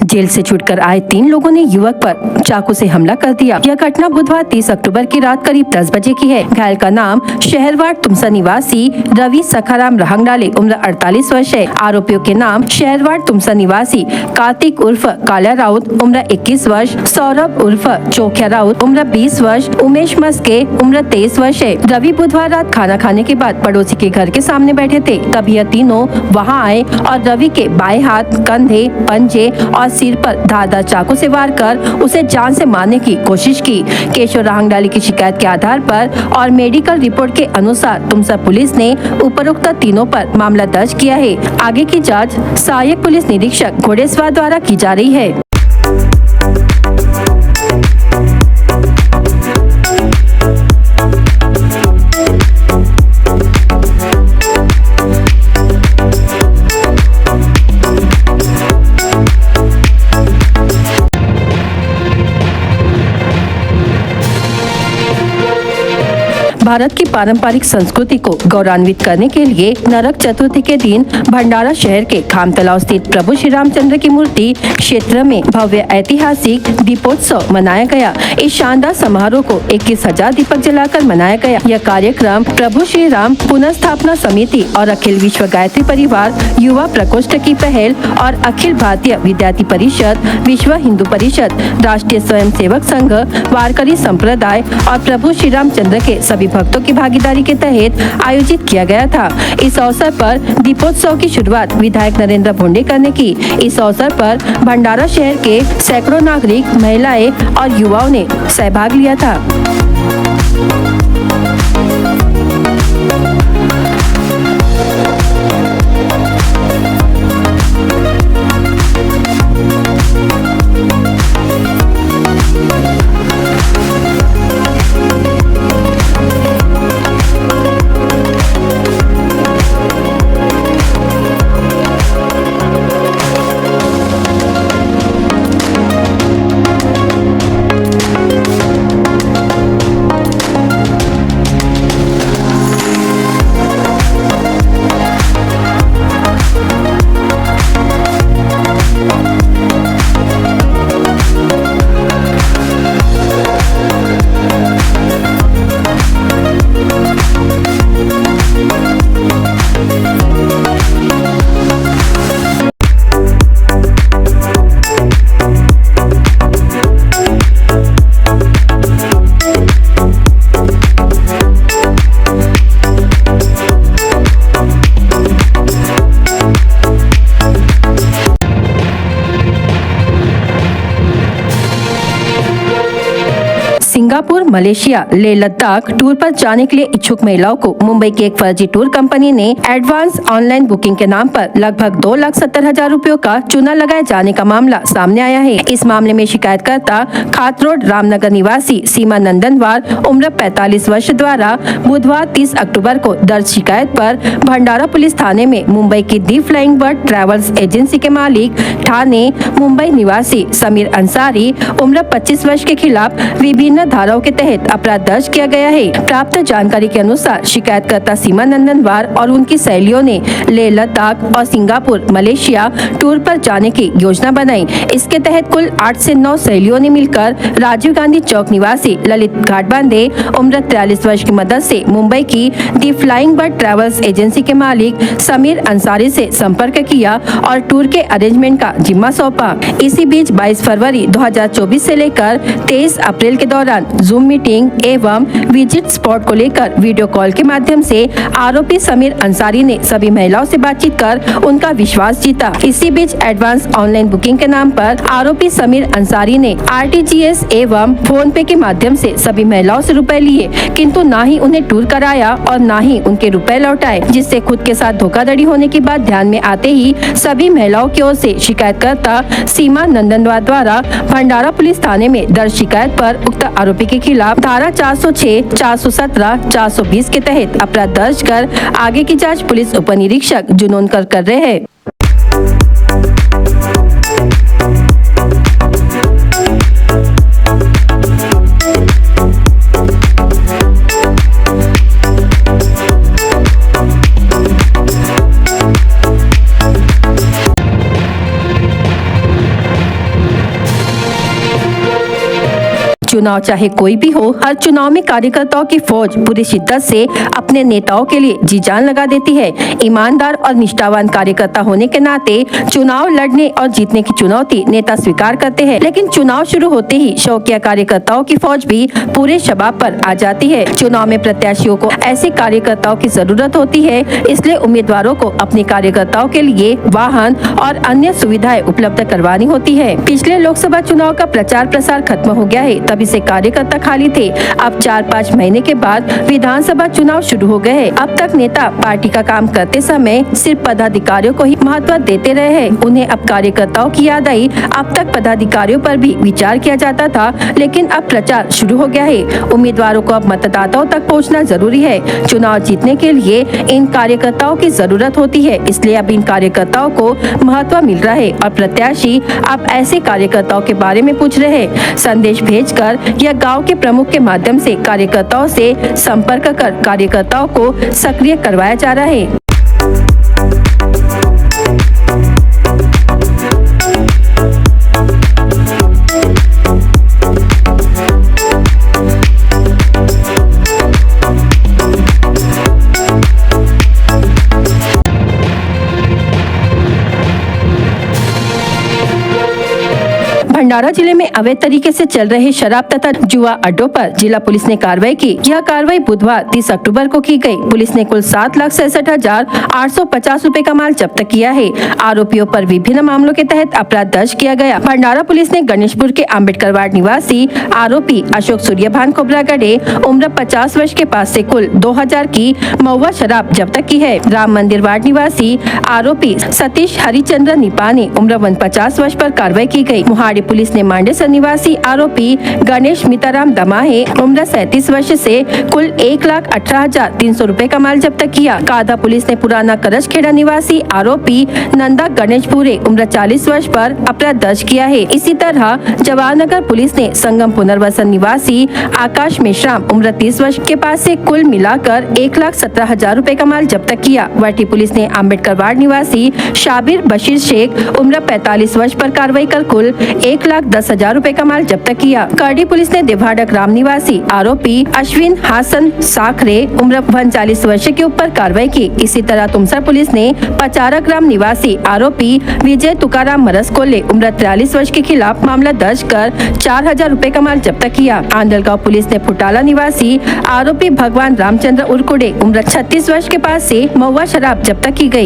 Jail से छूटकर आए 3 लोगों ने युवक पर चाकू से हमला कर दिया। यह घटना बुधवार 30 अक्टूबर की रात करीब 10 बजे की है। घायल का नाम शहरवाड़ तुमसा निवासी रवि सखाराम रहंगडाले उम्र 48 वर्ष है। आरोपियों के नाम शहरवाड़ तुमसा निवासी कार्तिक उर्फ काला राउत उम्र 21 वर्ष, सौरभ उर्फ चोखिया राउत उम्र 20 वर्ष, उमेश मस्के उम्र 23 वर्ष है। रवि बुधवार रात खाना खाने के बाद पड़ोसी के घर के सामने बैठे थे, तब यह तीनों वहां आए और रवि के बाएं हाथ, कंधे, पंजे और सिर पर धारदार चाकू से वार कर उसे जान से मारने की कोशिश की। केशव रहंगडाले की शिकायत के आधार पर और मेडिकल रिपोर्ट के अनुसार तुमसा पुलिस ने उपरोक्त तीनों पर मामला दर्ज किया है। आगे की जांच सहायक पुलिस निरीक्षक घोड़ेसवार द्वारा की जा रही है। भारत की पारंपरिक संस्कृति को गौरवान्वित करने के लिए नरक चतुर्थी के दिन भंडारा शहर के खामतलाव स्थित प्रभु श्री रामचंद्र की मूर्ति क्षेत्र में भव्य ऐतिहासिक दीपोत्सव मनाया गया। इस शानदार समारोह को 21,000 दीपक जलाकर मनाया गया। यह कार्यक्रम प्रभु श्री राम पुनर्स्थापना समिति और अखिल विश्व गायत्री परिवार युवा प्रकोष्ठ की पहल और अखिल भारतीय विद्यार्थी परिषद, विश्व हिंदू परिषद, राष्ट्रीय स्वयंसेवक संघ, वारकरी संप्रदाय और प्रभु श्री रामचंद्र के सभी भक्तों की भागीदारी के तहत आयोजित किया गया था। इस अवसर पर दीपोत्सव की शुरुआत विधायक नरेंद्र भोंडेकर ने की। इस अवसर पर भंडारा शहर के सैकड़ों नागरिक, महिलाएं और युवाओं ने सहभाग लिया था। Singapore, Malaysia, Leh Ladakh tour पर जाने के लिए इच्छुक महिलाओं को मुंबई की एक फर्जी टूर कंपनी ने एडवांस ऑनलाइन बुकिंग के नाम पर लगभग 2,70,000 रुपयों का चूना लगाए जाने का मामला सामने आया है। इस मामले में शिकायतकर्ता खात रोड रामनगर निवासी सीमा नंदनवार उम्र 45 वर्ष द्वारा बुधवार 30 अक्टूबर को दर्ज शिकायत पर भंडारा पुलिस थाने में मुंबई की दी फ्लाइंग बर्ड ट्रैवल्स एजेंसी के मालिक ठाणे मुंबई निवासी समीर अंसारी उम्र 25 वर्ष के खिलाफ विभिन्न धाराओं के तहत अपराध दर्ज किया गया है। प्राप्त जानकारी के अनुसार शिकायतकर्ता सीमा नंदनवार और उनकी सहेलियों ने लेह लद्दाख और सिंगापुर, मलेशिया टूर पर जाने की योजना बनाई। इसके तहत कुल 8 से 9 सहेलियों ने मिलकर राजीव गांधी चौक निवासी ललित घाटबांधे उम्र 43 वर्ष की मदद से मुंबई की दी फ्लाइंग बर्ड ट्रैवल्स एजेंसी के मालिक समीर अंसारी से संपर्क किया और टूर के अरेंजमेंट का जिम्मा सौंपा। इसी बीच 22 फरवरी 2024 से लेकर 23 अप्रैल के दौरान जूम मीटिंग एवं विजिट स्पॉट को लेकर वीडियो कॉल के माध्यम से आरोपी समीर अंसारी ने सभी महिलाओं से बातचीत कर उनका विश्वास जीता। इसी बीच एडवांस ऑनलाइन बुकिंग के नाम पर आरोपी समीर अंसारी ने RTGS एवं फोन पे के माध्यम से सभी महिलाओं से रुपए लिए, किंतु ना ही उन्हें टूर कराया और ना ही उनके रुपए लौटाए, जिससे खुद के साथ धोखाधड़ी होने की बात ध्यान में आते ही सभी महिलाओं की ओर से शिकायतकर्ता सीमा नंदनवार द्वारा भंडारा पुलिस थाने में दर्ज शिकायत पर उक्त आरोपी के खिलाफ धारा 406, 417, 420 के तहत अपराध दर्ज कर आगे की जांच पुलिस उप निरीक्षक जुनून कर रहे हैं। चुनाव चाहे कोई भी हो, हर चुनाव में कार्यकर्ताओं की फौज पूरी शिद्दत से अपने नेताओं के लिए जी जान लगा देती है। ईमानदार और निष्ठावान कार्यकर्ता होने के नाते चुनाव लड़ने और जीतने की चुनौती नेता स्वीकार करते हैं, लेकिन चुनाव शुरू होते ही शौकिया कार्यकर्ताओं की फौज भी पूरे शबाब पर आ जाती है। चुनाव में प्रत्याशियों को ऐसे कार्यकर्ताओं की जरूरत होती है, इसलिए उम्मीदवारों को अपने कार्यकर्ताओं के लिए वाहन और अन्य सुविधाएं उपलब्ध करवानी होती है। पिछले लोकसभा चुनाव का प्रचार प्रसार खत्म हो गया है, तभी से कार्यकर्ता खाली थे। अब 4-5 महीने के बाद विधानसभा चुनाव शुरू हो गए हैं। अब तक नेता पार्टी का काम करते समय सिर्फ पदाधिकारियों को ही महत्व देते रहे हैं। उन्हें अब कार्यकर्ताओं की याद आई। अब तक पदाधिकारियों पर भी विचार किया जाता था, लेकिन अब प्रचार शुरू हो गया है। उम्मीदवारों को अब मतदाताओं तक पहुंचना जरूरी है। चुनाव जीतने के लिए इन कार्यकर्ताओं की जरूरत होती है, इसलिए अब इन कार्यकर्ताओं को महत्व मिल रहा है और प्रत्याशी अब ऐसे कार्यकर्ताओं के बारे में पूछ रहे हैं। संदेश भेजकर या गांव के प्रमुख के माध्यम से कार्यकर्ताओं से संपर्क कर कार्यकर्ताओं को सक्रिय करवाया जा रहा है। भंडारा जिले में अवैध तरीके से चल रहे शराब तथा जुआ अड्डों पर जिला पुलिस ने कार्रवाई की। यह कार्रवाई बुधवार 30 अक्टूबर को की गई। पुलिस ने कुल 7,67,850 रूपए का माल जब्त किया है। आरोपियों पर विभिन्न मामलों के तहत अपराध दर्ज किया गया। भंडारा पुलिस ने गणेशपुर के अम्बेडकर वार्ड निवासी आरोपी अशोक सूर्यभान खोबरागढ़े उम्र 50 वर्ष के पास से कुल 2000 की महुआ शराब जब्त की है। राम मंदिर वार्ड निवासी आरोपी सतीश हरिचंद्र निपानी उम्र 50 वर्ष पर कार्रवाई की गई। मोहाड़ी पुलिस ने मांडेसर निवासी आरोपी गणेश मिताराम दमाहे उम्र 37 वर्ष से कुल 1,18,300 रूपए का माल जब्त किया। कादा पुलिस ने पुराना करजखेड़ा निवासी आरोपी नंदा गणेशपुरे उम्र 40 वर्ष पर अपराध दर्ज किया है। इसी तरह जवाहरनगर पुलिस ने संगम पुनर्वसन निवासी आकाश मेश्राम उम्र 30 वर्ष के पास से कुल मिलाकर 1,17,000 रूपए का माल जब्त किया। वाटी पुलिस ने अम्बेडकर वार्ड निवासी शाबिर बशीर शेख उम्र 45 वर्ष पर कार्रवाई कर कुल 1,10,000 रूपए का माल जब्त किया। करडी पुलिस ने देवाड़ा ग्राम निवासी आरोपी अश्विन हासन साखरे उम्र 39 वर्ष के ऊपर कार्रवाई की। इसी तरह तुमसर पुलिस ने पचारा ग्राम निवासी आरोपी विजय तुकाराम मरसकोले उम्र 43 वर्ष के खिलाफ मामला दर्ज कर 4,000 रूपए का माल जब्त किया। आंधलगांव पुलिस ने फुटाला निवासी आरोपी भगवान रामचंद्र उर्कुडे उम्र 36 वर्ष के पास से महुआ शराब जब्त की गयी।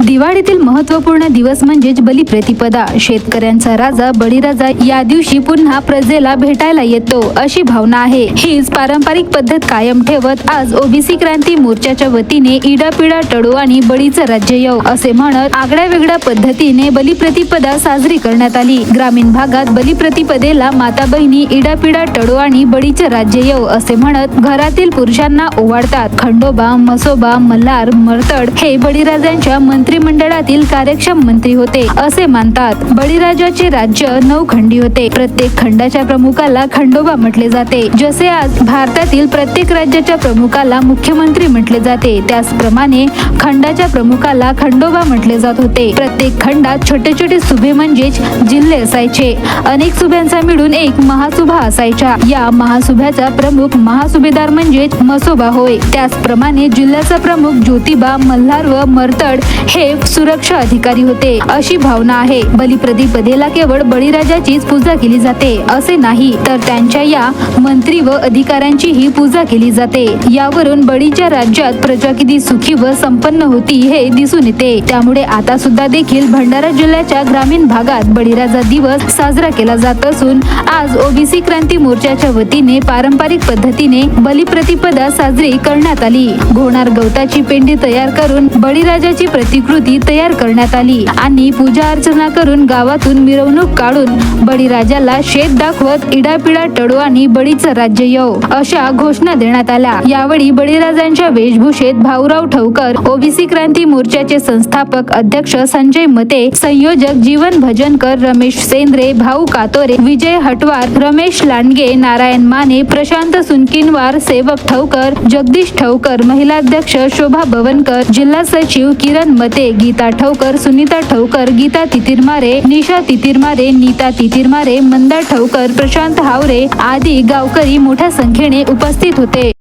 दिवाळीतील महत्त्वपूर्ण दिवस म्हणजेच बलिप्रतिपदा। शेतकऱ्यांचा राजा बळीराजा या दिवशी पुन्हा प्रजेला भेटायला येतो अशी भावना आहे। हीच पारंपरिक पद्धत कायम ठेवत आज ओबीसी क्रांती मोर्चाच्या वतीने इडापिडा टळो आणि बळीचं राज्य येऊ असे म्हणत आगळ्या वेगळ्या पद्धतीने बलिप्रतिपदा साजरी करण्यात आली। ग्रामीण भागात बलिप्रतिपदेला माता बहिणी इडापिडा टळो आणि बळीचं राज्य येऊ असे म्हणत घरातील पुरुषांना ओवाळतात। खंडोबा, मसोबा, मल्हार, मर्तड हे बळीराजांच्या मंत्रिमंडळातील कार्यक्षम मंत्री होते असे मानतात। बळीराजाचे राज्य 9 खंडी होते। प्रत्येक खंडाच्या प्रमुखाला खंडोबा म्हटले जाते। जसे आज भारतातील प्रत्येक राज्याच्या प्रमुखाला मुख्यमंत्री म्हटले जाते, त्याचप्रमाणे खंडाच्या प्रमुखाला खंडोबा म्हटले जात होते। प्रत्येक खंडात छोटे छोटे सुभे म्हणजेच जिल्हे असायचे। अनेक सुभ्यांचा मिळून एक महासुभा असायचा। या महासुभ्याचा प्रमुख महासुभेदार म्हणजेच मसोबा होय। त्याचप्रमाणे जिल्ह्याचा प्रमुख ज्योतिबा, मल्हार व मर्तड हे सुरक्षा अधिकारी होते अशी भावना आहे। बलिप्रतिपदेला केवळ बळीराजाचीच पूजा केली जाते असे नाही, तर त्यांच्या या मंत्री व अधिकाऱ्यांची ही पूजा केली जाते। यावरून बळीच्या राज्यात प्रजा किती सुखी व संपन्न होती हे दिसून येते। त्यामुळे आता सुद्धा देखील भंडारा जिल्ह्याच्या ग्रामीण भागात बळीराजा दिवस साजरा केला जात असून आज ओबीसी क्रांती मोर्चाच्या वतीने पारंपरिक पद्धतीने बलिप्रतिपदा साजरी करण्यात आली। घोणार गवताची पेंडी तयार करून बळीराजाची प्रतिकृती तयार करण्यात आली आणि पूजा अर्चना करून गावातून मिरवणूक काढून बळीराजाला शेत दाखवत इडापिडा टळो आणि बळीचं राज्य येऊ अशा घोषणा देण्यात आल्या। यावेळी बळीराजांच्या वेशभूषेत भाऊराव ठवकर, ओबीसी क्रांती मोर्चाचे संस्थापक अध्यक्ष संजय मते, संयोजक जीवन भजनकर, रमेश सेंद्रे, भाऊ कातोरे, विजय हटवार, रमेश लांडगे, नारायण माने, प्रशांत सुनकिनवार, सेवक ठवकर, जगदीश ठवकर, महिलाध्यक्ष शोभा बवनकर, जिल्हा सचिव किरण मते, गीता ठवकर, सुनीता ठवकर, गीता तितिरमारे, निशा तितिरमारे, नीता तितिरमारे, मंदा ठवकर, प्रशांत हावरे आदी गावकरी मोठ्या संख्येने उपस्थित होते।